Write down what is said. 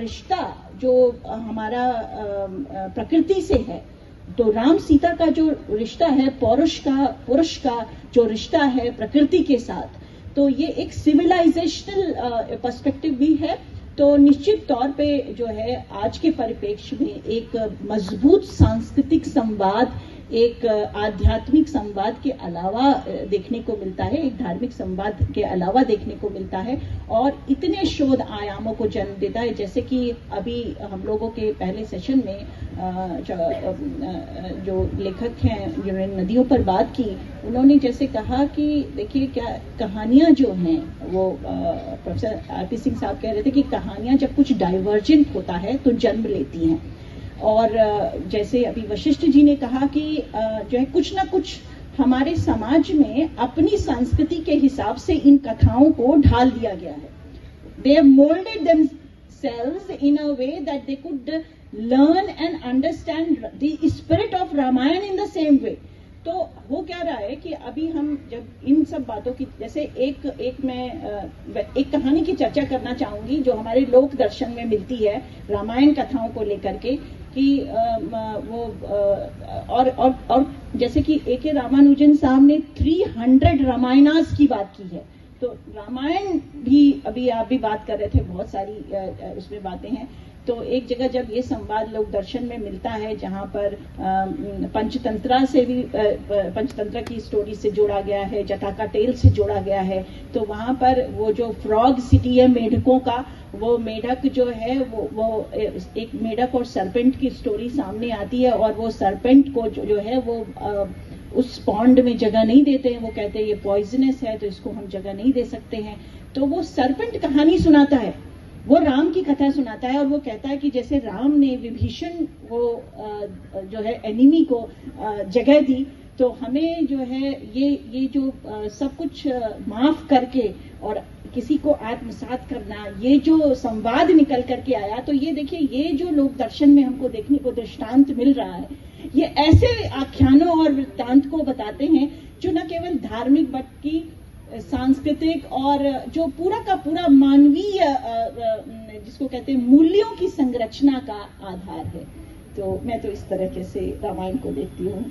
रिश्ता जो हमारा प्रकृति से है, तो राम सीता का जो रिश्ता है पुरुष का जो रिश्ता है प्रकृति के साथ, तो ये एक सिविलाइजेशनल पर्सपेक्टिव भी है। तो निश्चित तौर पे जो है आज के परिप्रेक्ष्य में एक मजबूत सांस्कृतिक संवाद, एक आध्यात्मिक संवाद के अलावा देखने को मिलता है, एक धार्मिक संवाद के अलावा देखने को मिलता है, और इतने शोध आयामों को जन्म देता है। जैसे कि अभी हम लोगों के पहले सेशन में जो लेखक हैं जिन्होंने नदियों पर बात की, उन्होंने जैसे कहा कि देखिए क्या कहानियां जो हैं वो प्रोफेसर आरपी सिंह साहब कह रहे थे कि कहानियां जब कुछ डाइवर्जेंट होता है तो जन्म लेती हैं। और जैसे अभी वशिष्ठ जी ने कहा कि जो है कुछ ना कुछ हमारे समाज में अपनी संस्कृति के हिसाब से इन कथाओं को ढाल दिया गया है। They have molded themselves in a way that they could learn and understand the spirit of Ramayana in the same way. तो वो क्या रहा है कि अभी हम जब इन सब बातों की, जैसे मैं एक कहानी की चर्चा करना चाहूंगी जो हमारे लोक दर्शन में मिलती है रामायण कथाओं को लेकर के, कि वो और जैसे कि A.K. रामानुजन साहब ने 300 रामायणास की बात की है। तो रामायण भी अभी आप भी बात कर रहे थे, बहुत सारी उसमें बातें हैं। तो एक जगह जब ये संवाद लोक दर्शन में मिलता है जहां पर पंचतंत्रा से भी पंचतंत्रा की स्टोरी से जोड़ा गया है, जटाका टेल से जोड़ा गया है, तो वहां पर वो जो फ्रॉग सिटी है मेढकों का, वो मेढक जो है वो एक मेढक और सरपेंट की स्टोरी सामने आती है, और वो सरपेंट को जो है वो उस पॉन्ड में जगह नहीं देते हैं। वो कहते हैं ये पॉइजनस है तो इसको हम जगह नहीं दे सकते हैं। तो वो सरपेंट कहानी सुनाता है, वो राम की कथा सुनाता है, और वो कहता है कि जैसे राम ने विभीषण को जो है एनिमी को जगह दी, तो हमें जो है ये जो सब कुछ माफ करके और किसी को आत्मसात करना, ये जो संवाद निकल करके आया, तो ये देखिए ये जो लोक दर्शन में हमको देखने को दृष्टांत मिल रहा है, ये ऐसे आख्यानों और वृत्तांत को बताते हैं जो न केवल धार्मिक बल्कि सांस्कृतिक और जो पूरा का पूरा मानवीय जिसको कहते हैं मूल्यों की संरचना का आधार है। तो मैं तो इस तरीके से रामायण को देखती हूँ।